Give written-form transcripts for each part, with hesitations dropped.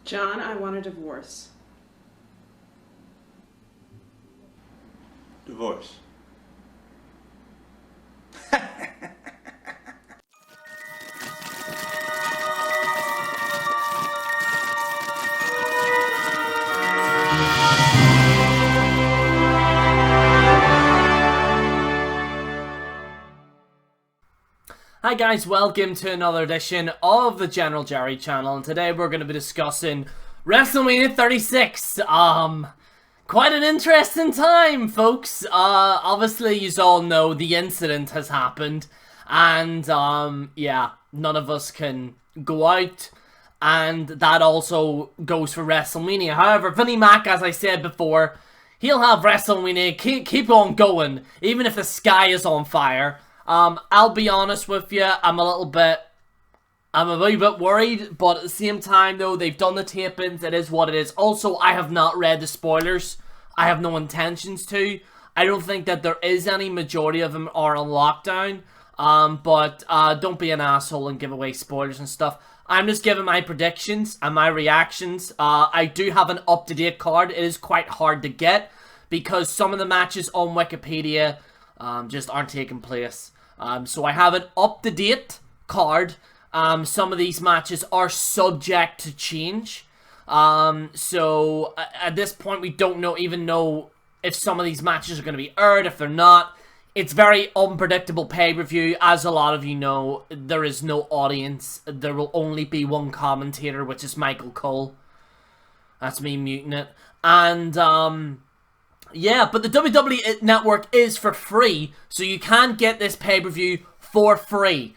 John, I want a divorce. Divorce. Hi guys, welcome to another edition of the General Jerry channel, and today we're going to be discussing WrestleMania 36. Quite an interesting time, folks. Obviously, you all know the incident has happened, and yeah, none of us can go out, and that also goes for WrestleMania. However, Vinnie Mac, as I said before, he'll have WrestleMania keep on going, even if the sky is on fire. I'll be honest with you, I'm a wee bit worried, but at the same time though, they've done the tapings, it is what it is. Also, I have not read the spoilers. I have no intentions to. I don't think that there is any. Majority of them are on lockdown. But don't be an asshole and give away spoilers and stuff. I'm just giving my predictions and my reactions. I do have an up-to-date card. It is quite hard to get because some of the matches on Wikipedia just aren't taking place. So I have an up-to-date card. Some of these matches are subject to change. So at this point we don't even know if some of these matches are going to be aired, if they're not. It's very unpredictable pay-per-view. As a lot of you know, there is no audience. There will only be one commentator, which is Michael Cole. That's me muting it. And yeah, but the WWE Network is for free, so you can get this pay-per-view for free,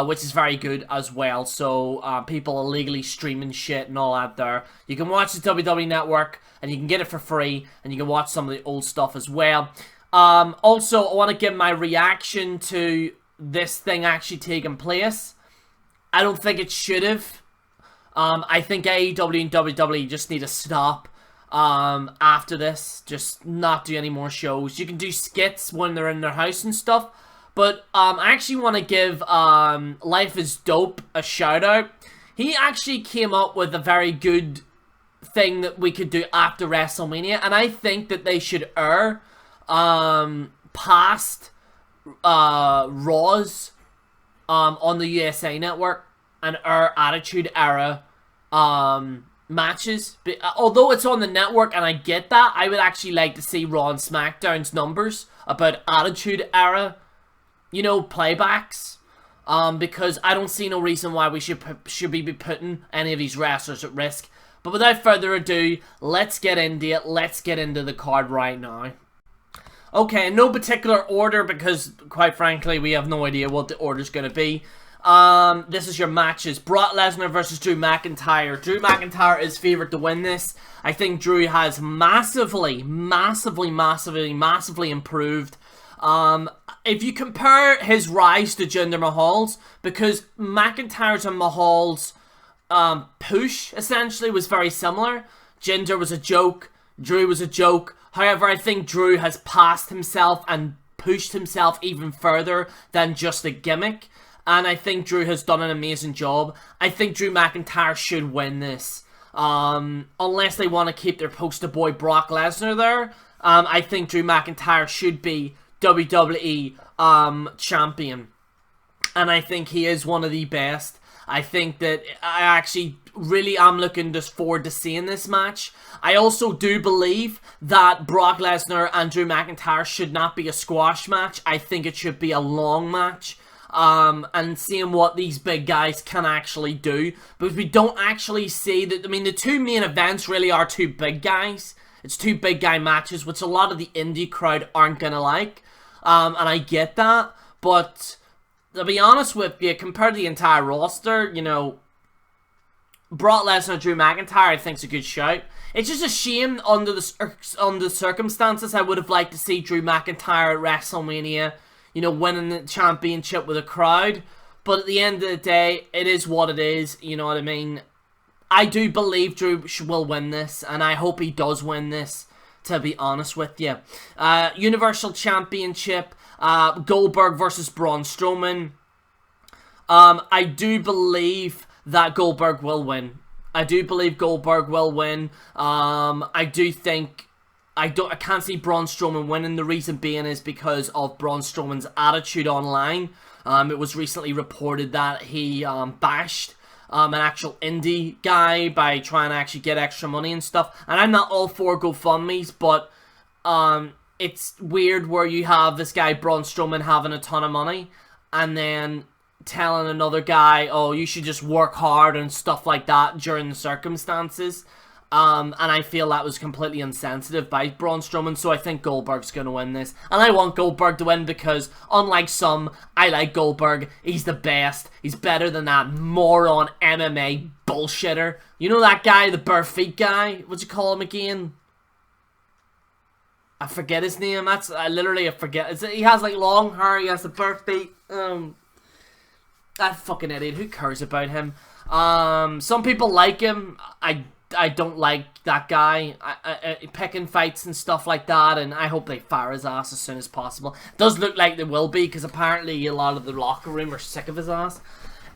which is very good as well. So people illegally streaming shit and all that there. You can watch the WWE Network, and you can get it for free, and you can watch some of the old stuff as well. Also, I want to give my reaction to this thing actually taking place. I don't think it should have. I think AEW and WWE just need to stop. After this, just not do any more shows. You can do skits when they're in their house and stuff, but I actually want to give Life is Dope a shout out. He actually came up with a very good thing that we could do after WrestleMania, and I think that they should air past Raws on the USA Network and air Attitude Era matches. But, although it's on the network and I get that, I would actually like to see Raw and SmackDown's numbers about Attitude Era, you know, playbacks. Because I don't see no reason why we should be putting any of these wrestlers at risk. But without further ado, let's get into it. Let's get into the card right now. Okay, in no particular order because, quite frankly, we have no idea what the order's going to be. This is your matches. Brock Lesnar versus Drew McIntyre. Drew McIntyre is favourite to win this. I think Drew has massively improved. If you compare his rise to Jinder Mahal's, because McIntyre's and Mahal's push, essentially, was very similar. Jinder was a joke. Drew was a joke. However, I think Drew has passed himself and pushed himself even further than just a gimmick. And I think Drew has done an amazing job. I think Drew McIntyre should win this. Unless they want to keep their poster boy Brock Lesnar there. I think Drew McIntyre should be WWE champion. And I think he is one of the best. I think that I actually really am looking just forward to seeing this match. I also do believe that Brock Lesnar and Drew McIntyre should not be a squash match. I think it should be a long match. And seeing what these big guys can actually do. Because we don't actually see that. I mean, the two main events really are two big guys. It's two big guy matches, which a lot of the indie crowd aren't gonna like. And I get that. But to be honest with you, compared to the entire roster, you know, Brock Lesnar, Drew McIntyre, I think is a good shout. It's just a shame under the circumstances. I would have liked to see Drew McIntyre at WrestleMania, you know, winning the championship with a crowd. But at the end of the day, it is what it is, you know what I mean? I do believe Drew will win this, and I hope he does win this, to be honest with you. Universal Championship, Goldberg versus Braun Strowman. I do believe that Goldberg will win. I do believe Goldberg will win. I do think... I can't see Braun Strowman winning. The reason being is because of Braun Strowman's attitude online. It was recently reported that he bashed an actual indie guy by trying to actually get extra money and stuff. And I'm not all for GoFundMes, but it's weird where you have this guy Braun Strowman having a ton of money and then telling another guy, oh, you should just work hard and stuff like that during the circumstances. And I feel that was completely insensitive by Braun Strowman, so I think Goldberg's going to win this. And I want Goldberg to win because, unlike some, I like Goldberg. He's the best. He's better than that moron MMA bullshitter. You know that guy, the bare feet guy? What'd you call him again? I forget his name. I forget. He has like long hair. He has the bare feet. That fucking idiot. Who cares about him? Some people like him. I don't like that guy picking fights and stuff like that, and I hope they fire his ass as soon as possible. Does look like they will be, because apparently a lot of the locker room are sick of his ass.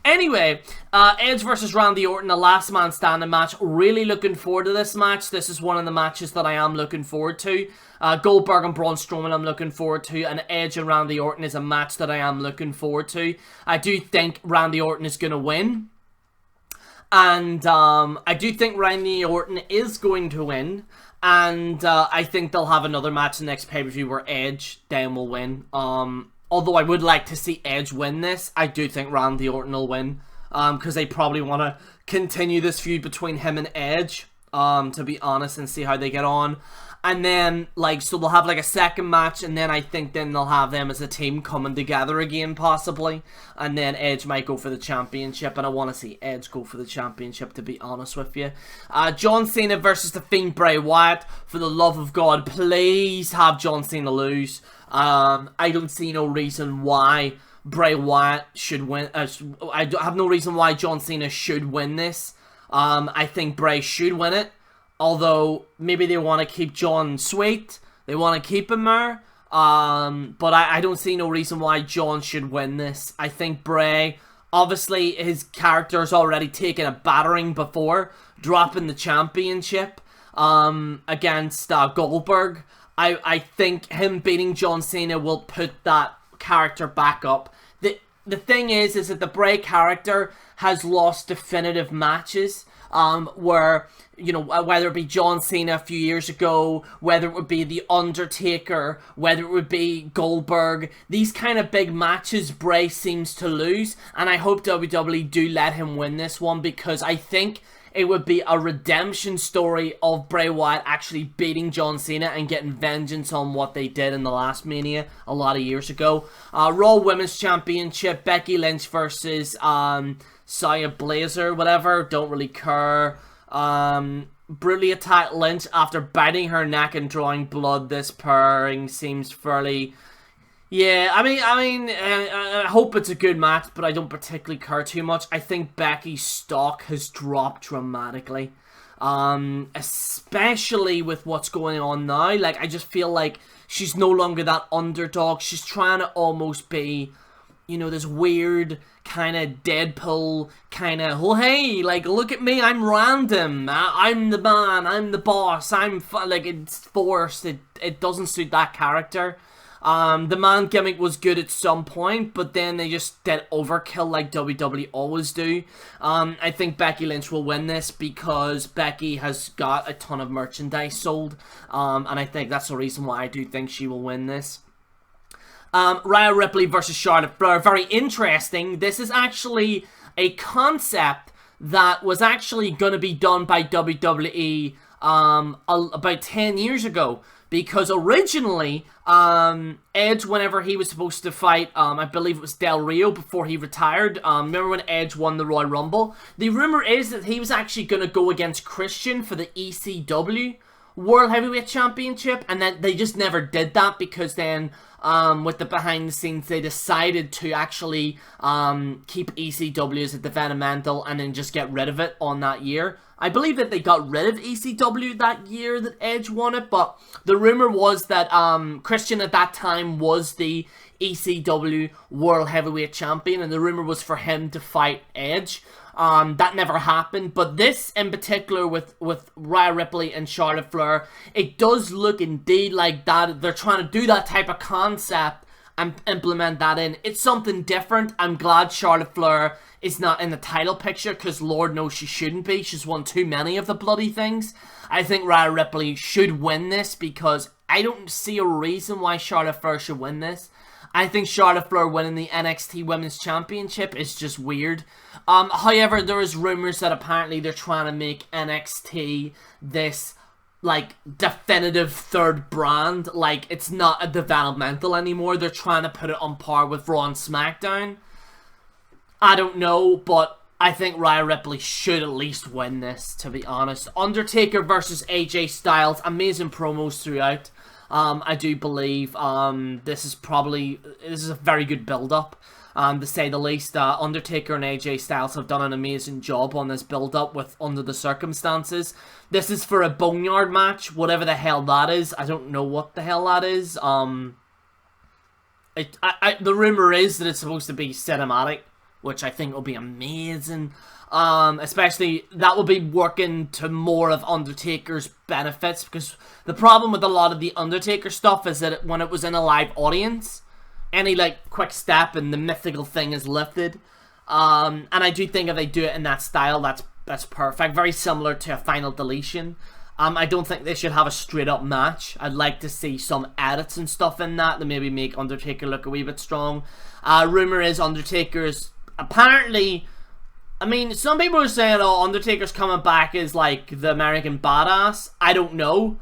Anyway, Edge versus Randy Orton, a last man standing match. Really looking forward to this match. This is one of the matches that I am looking forward to. Goldberg and Braun Strowman I'm looking forward to, and Edge and Randy Orton is a match that I am looking forward to. I do think Randy Orton is going to win. And I do think Randy Orton is going to win. And I think they'll have another match in the next pay-per-view where Edge then will win. Although I would like to see Edge win this, I do think Randy Orton will win. Because they probably want to continue this feud between him and Edge, to be honest, and see how they get on. And then, so they'll have, a second match, and then I think then they'll have them as a team coming together again, possibly. And then Edge might go for the championship, and I want to see Edge go for the championship, to be honest with you. John Cena versus The Fiend Bray Wyatt. For the love of God, please have John Cena lose. I don't see no reason why Bray Wyatt should win. I have no reason why John Cena should win this. I think Bray should win it. Although, maybe they want to keep John sweet. They want to keep him there. But I don't see no reason why John should win this. I think Bray, obviously, his character's already taken a battering before, dropping the championship against Goldberg. I think him beating John Cena will put that character back up. The thing is that the Bray character has lost definitive matches. Where, whether it be John Cena a few years ago, whether it would be The Undertaker, whether it would be Goldberg, these kind of big matches Bray seems to lose, and I hope WWE do let him win this one, because I think it would be a redemption story of Bray Wyatt actually beating John Cena and getting vengeance on what they did in the last Mania a lot of years ago. Raw Women's Championship, Becky Lynch versus Saya Blazer, whatever, don't really care. Brutally attacked Lynch after biting her neck and drawing blood. This pairing seems fairly... Yeah, I hope it's a good match, but I don't particularly care too much. I think Becky's stock has dropped dramatically. Especially with what's going on now. I just feel like she's no longer that underdog. She's trying to almost be... this weird kind of Deadpool kind of, oh hey, look at me, I'm random, I'm the man, I'm the boss, it's forced, it doesn't suit that character. The man gimmick was good at some point, but then they just did overkill like WWE always do. I think Becky Lynch will win this because Becky has got a ton of merchandise sold, and I think that's the reason why I do think she will win this. Rhea Ripley versus Charlotte Flair. Very interesting. This is actually a concept that was actually going to be done by WWE about 10 years ago. Because originally, Edge, whenever he was supposed to fight, I believe it was Del Rio before he retired. Remember when Edge won the Royal Rumble? The rumor is that he was actually going to go against Christian for the ECW World Heavyweight Championship. And then they just never did that because then... with the behind the scenes, they decided to actually keep ECW as a developmental and then just get rid of it on that year. I believe that they got rid of ECW that year that Edge won it, but the rumor was that Christian at that time was the ECW World Heavyweight Champion, and the rumor was for him to fight Edge. That never happened. But this in particular with Rhea Ripley and Charlotte Flair, it does look indeed like that. They're trying to do that type of concept and implement that in. It's something different. I'm glad Charlotte Flair is not in the title picture, because Lord knows she shouldn't be. She's won too many of the bloody things. I think Rhea Ripley should win this, because I don't see a reason why Charlotte Flair should win this. I think Charlotte Flair winning the NXT Women's Championship is just weird. However, there is rumors that apparently they're trying to make NXT this, like, definitive third brand. Like, it's not a developmental anymore. They're trying to put it on par with Raw and SmackDown. I don't know, but I think Rhea Ripley should at least win this, to be honest. Undertaker versus AJ Styles. Amazing promos throughout. I do believe this is a very good build-up, to say the least. Undertaker and AJ Styles have done an amazing job on this build-up under the circumstances. This is for a Boneyard match, whatever the hell that is. I don't know what the hell that is. The rumor is that it's supposed to be cinematic, which I think will be amazing. Especially, that will be working to more of Undertaker's benefits, because the problem with a lot of the Undertaker stuff is that when it was in a live audience, any, like, quick step and the mythical thing is lifted. And I do think if they do it in that style, that's perfect. Very similar to a Final Deletion. I don't think they should have a straight-up match. I'd like to see some edits and stuff in that to maybe make Undertaker look a wee bit strong. Rumor is Undertaker's apparently... I mean, some people are saying, oh, Undertaker's coming back as, like, the American Badass. I don't know.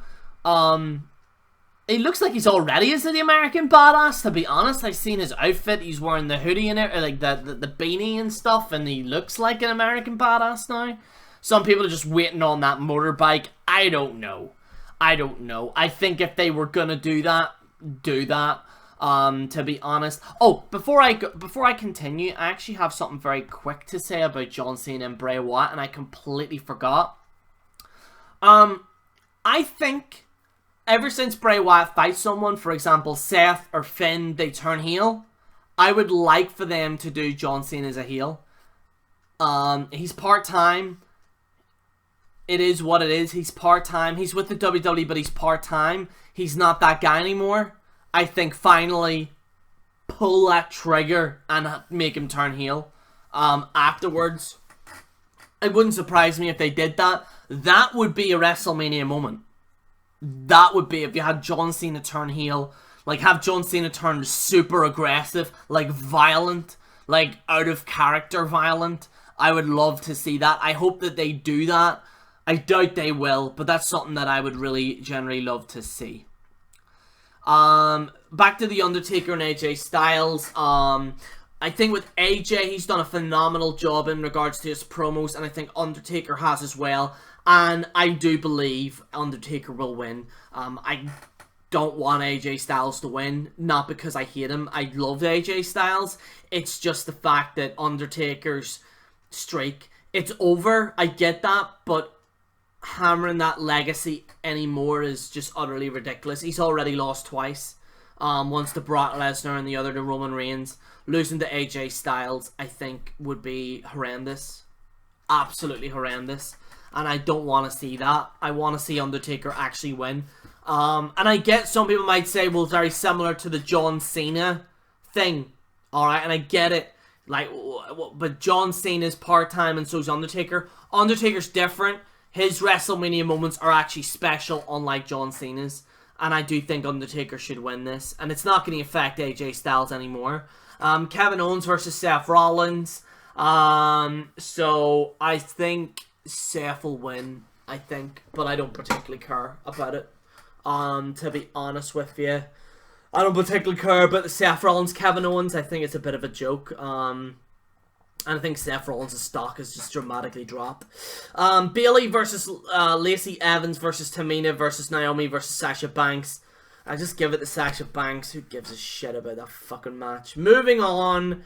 He looks like he's already as the American Badass, to be honest. I've seen his outfit. He's wearing the hoodie in it, or, like, the beanie and stuff, and he looks like an American Badass now. Some people are just waiting on that motorbike. I don't know. I think if they were gonna do that, do that. To be honest. Oh, before I continue, I actually have something very quick to say about John Cena and Bray Wyatt, and I completely forgot. I think ever since Bray Wyatt fights someone, for example, Seth or Finn, they turn heel. I would like for them to do John Cena as a heel. He's part-time. It is what it is. He's part-time. He's with the WWE, but he's part-time. He's not that guy anymore. I think finally pull that trigger and make him turn heel. Afterwards, it wouldn't surprise me if they did that. That would be a WrestleMania moment. That would be if you had John Cena turn heel. Like, have John Cena turn super aggressive, like violent, like out of character violent. I would love to see that. I hope that they do that. I doubt they will, but that's something that I would really generally love to see. Back to The Undertaker and AJ Styles. I think with AJ, he's done a phenomenal job in regards to his promos, and I think Undertaker has as well. And I do believe Undertaker will win. I don't want AJ Styles to win, not because I hate him. I love AJ Styles. It's just the fact that Undertaker's streak, it's over. I get that, but hammering that legacy anymore is just utterly ridiculous. He's already lost twice. Once to Brock Lesnar and the other to Roman Reigns. Losing to AJ Styles, I think, would be horrendous. Absolutely horrendous. And I don't want to see that. I want to see Undertaker actually win. And I get some people might say, well, very similar to the John Cena thing. Alright, and I get it. Like, but John Cena's part-time and so's Undertaker. Undertaker's different. His WrestleMania moments are actually special, unlike John Cena's. And I do think Undertaker should win this. And it's not going to affect AJ Styles anymore. Kevin Owens versus Seth Rollins. So I think Seth will win, I think. But I don't particularly care about it. To be honest with you. I don't particularly care about the Seth Rollins, Kevin Owens. I think it's a bit of a joke. And I think Seth Rollins' stock has just dramatically dropped. Bayley versus Lacey Evans versus Tamina versus Naomi versus Sasha Banks. I just give it to Sasha Banks. Who gives a shit about that fucking match? Moving on.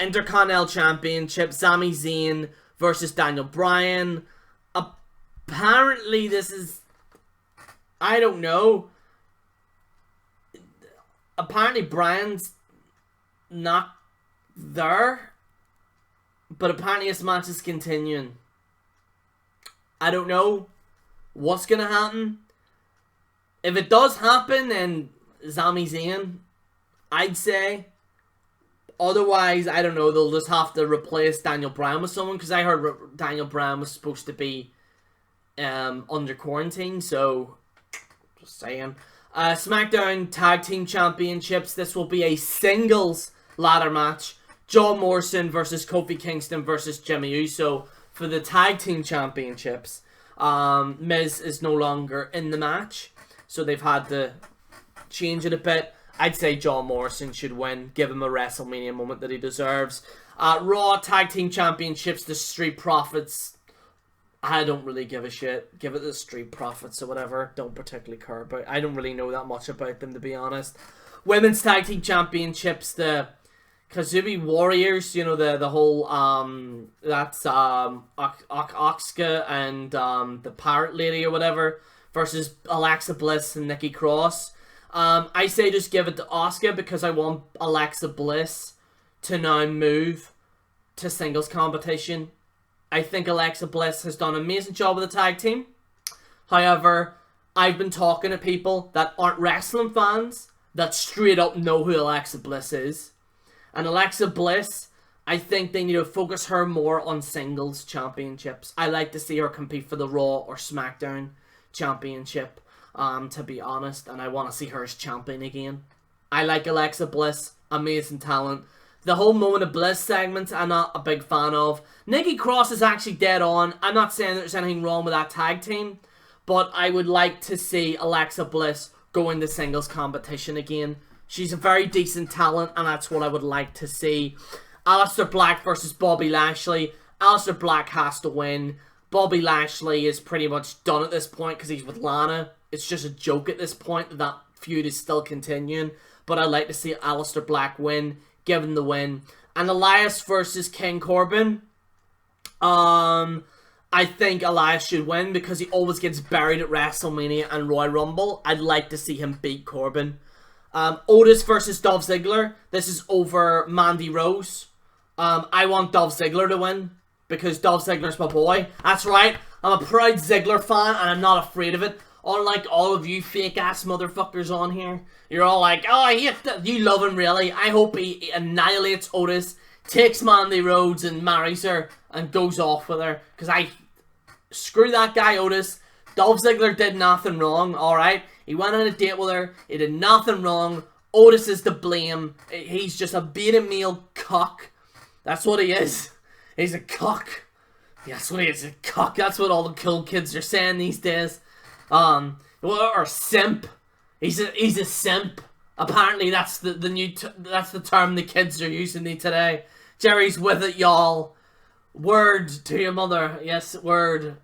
Intercontinental Championship. Sami Zayn versus Daniel Bryan. Apparently this is... I don't know. Apparently Bryan's not there. But apparently this match is continuing. I don't know what's going to happen. If it does happen, then Sami Zayn, I'd say. Otherwise, I don't know, they'll just have to replace Daniel Bryan with someone, because I heard Daniel Bryan was supposed to be under quarantine, so just saying. SmackDown Tag Team Championships, this will be a singles ladder match. John Morrison versus Kofi Kingston versus Jimmy Uso for the Tag Team Championships. Miz is no longer in the match, so they've had to change it a bit. I'd say John Morrison should win. Give him a WrestleMania moment that he deserves. Raw Tag Team Championships, the Street Profits. I don't really give a shit. Give it to the Street Profits or whatever. Don't particularly care about. I don't really know that much about them, to be honest. Women's Tag Team Championships, the Kazubi Warriors. You know, the whole that's Oxka and the Pirate Lady or whatever versus Alexa Bliss and Nikki Cross. I say just give it to Asuka because I want Alexa Bliss to now move to singles competition. I think Alexa Bliss has done an amazing job with the tag team. However, I've been talking to people that aren't wrestling fans that straight up know who Alexa Bliss is. And Alexa Bliss, I think they need to focus her more on singles championships. I like to see her compete for the Raw or SmackDown championship. To be honest, and I want to see her as champion again. I like Alexa Bliss, amazing talent. The whole Moment of Bliss segment, I'm not a big fan of. Nikki Cross is actually dead on. I'm not saying there's anything wrong with that tag team, but I would like to see Alexa Bliss go into singles competition again. She's a very decent talent, and that's what I would like to see. Aleister Black versus Bobby Lashley. Aleister Black has to win. Bobby Lashley is pretty much done at this point because he's with Lana. It's just a joke at this point that that feud is still continuing. But I'd like to see Aleister Black win. Give him the win. And Elias versus King Corbin. I think Elias should win because he always gets buried at WrestleMania and Royal Rumble. I'd like to see him beat Corbin. Otis versus Dolph Ziggler. This is over Mandy Rose. I want Dolph Ziggler to win because Dolph Ziggler's my boy. That's right. I'm a proud Ziggler fan and I'm not afraid of it. Unlike all of you fake-ass motherfuckers on here. You're all like, oh, you love him, really. I hope he annihilates Otis, takes Mandy Rhodes and marries her, and goes off with her. Because screw that guy, Otis. Dolph Ziggler did nothing wrong, alright? He went on a date with her. He did nothing wrong. Otis is to blame. He's just a beta male cock. That's what he is. He's a cock. That's what he is, a cock. That's what all the cool kids are saying these days. Or simp. He's a simp. Apparently that's the new that's the term the kids are using today. Jerry's with it, y'all. Word to your mother. Yes, word.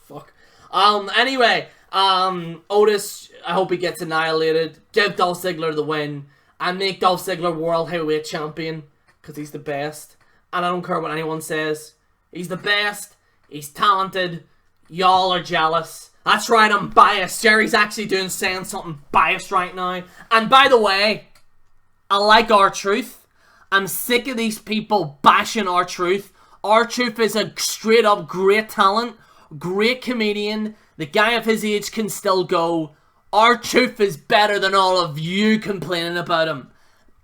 Fuck. Anyway, Otis, I hope he gets annihilated. Give Dolph Ziggler the win and make Dolph Ziggler World Heavyweight Champion because he's the best. And I don't care what anyone says. He's the best. He's talented. Y'all are jealous. That's right, I'm biased. Jerry's actually saying something biased right now. And by the way, I like R-Truth. I'm sick of these people bashing R-Truth. R-Truth is a straight up great talent. Great comedian. The guy of his age can still go. R-Truth is better than all of you complaining about him.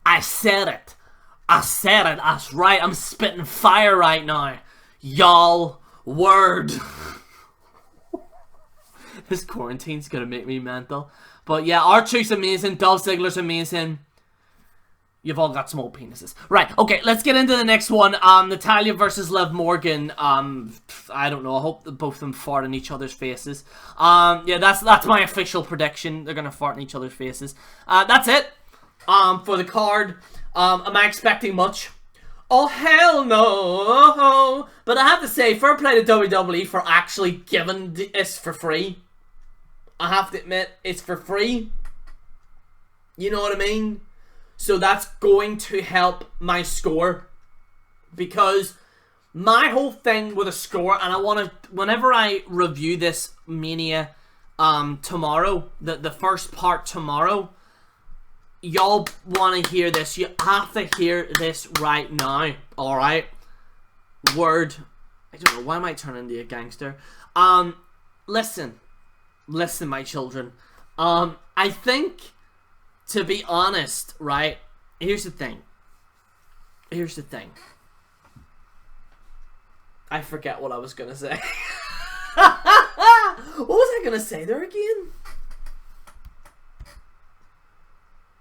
I said it. I said it. That's right. I'm spitting fire right now. Y'all. Word. This quarantine's gonna make me mental. But yeah, R-Truth's amazing. Dolph Ziggler's amazing. You've all got small penises. Right, okay, let's get into the next one. Natalya versus Liv Morgan. I don't know. I hope that both of them fart in each other's faces. Yeah, that's my official prediction. They're gonna fart in each other's faces. That's it. For the card. Am I expecting much? Oh, hell no. But I have to say, fair play to WWE for actually giving this for free. I have to admit, it's for free. You know what I mean? So that's going to help my score. Because my whole thing with a score, and I want to, whenever I review this Mania tomorrow, the first part tomorrow, y'all want to hear this. You have to hear this right now. Alright? Word. I don't know. Why am I turning into a gangster? Listen. Listen, my children. I think, to be honest, right? Here's the thing. Here's the thing. I forget what I was gonna say. What was I gonna say there again?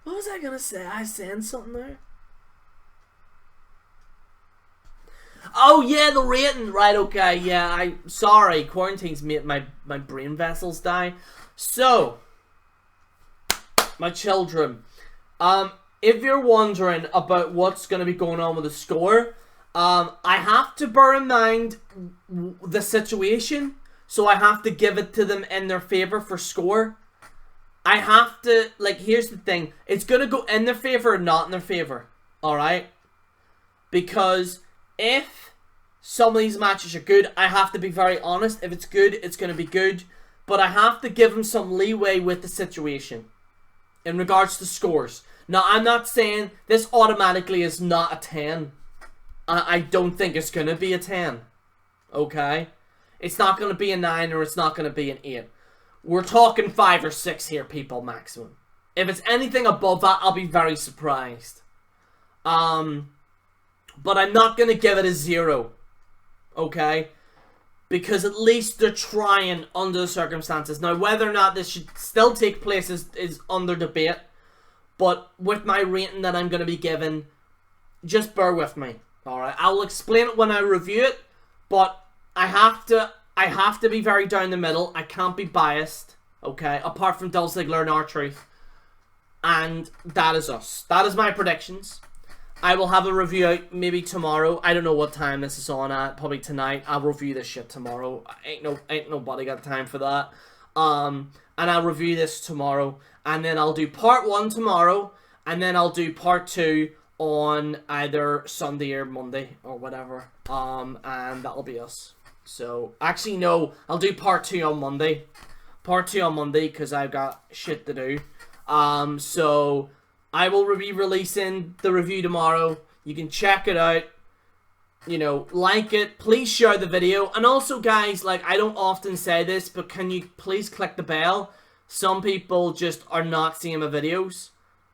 What was I gonna say? I saying something there. Oh yeah, the rating. Right, okay, yeah, sorry, quarantine's made my brain vessels die. So, my children, if you're wondering about what's gonna be going on with the score, I have to bear in mind the situation, so I have to give it to them in their favour for score. I have to, like, here's the thing. It's going to go in their favour or not in their favour. Alright? Because if some of these matches are good, I have to be very honest. If it's good, it's going to be good. But I have to give them some leeway with the situation in regards to scores. Now, I'm not saying this automatically is not a 10. I don't think it's going to be a 10. Okay? It's not going to be a 9 or it's not going to be an 8. We're talking 5 or 6 here, people, maximum. If it's anything above that, I'll be very surprised. But I'm not going to give it a 0. Okay? Because at least they're trying under the circumstances. Now, whether or not this should still take place is under debate. But with my rating that I'm going to be given, just bear with me. Alright? I'll explain it when I review it. But I have to be very down the middle. I can't be biased, okay? Apart from Dolph Ziggler and R-Truth. And that is us. That is my predictions. I will have a review out maybe tomorrow. I don't know what time this is on at. Probably tonight. I'll review this shit tomorrow. Ain't nobody got time for that. And I'll review this tomorrow. And then I'll do part 1 tomorrow. And then I'll do part 2 on either Sunday or Monday or whatever. And that'll be us. So, actually, no, I'll do part 2 on Monday. Part 2 on Monday, because I've got shit to do. So, I will be releasing the review tomorrow. You can check it out. You know, like it. Please share the video. And also, guys, like, I don't often say this, but can you please click the bell? Some people just are not seeing my videos.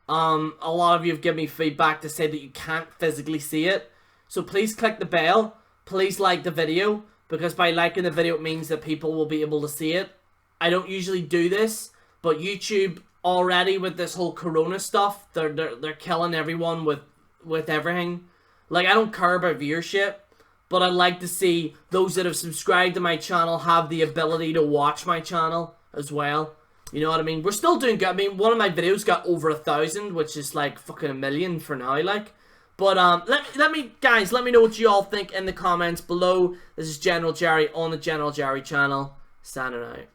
A lot of you have given me feedback to say that you can't physically see it. So, please click the bell. Please like the video. Because by liking the video, it means that people will be able to see it. I don't usually do this, but YouTube already with this whole Corona stuff, they're killing everyone with everything. Like, I don't care about viewership, but I'd like to see those that have subscribed to my channel have the ability to watch my channel as well. You know what I mean? We're still doing good. I mean, one of my videos got over 1,000, which is like fucking 1 million for now, like. But, let me know what you all think in the comments below. This is General Jerry on the General Jerry channel. Signing out.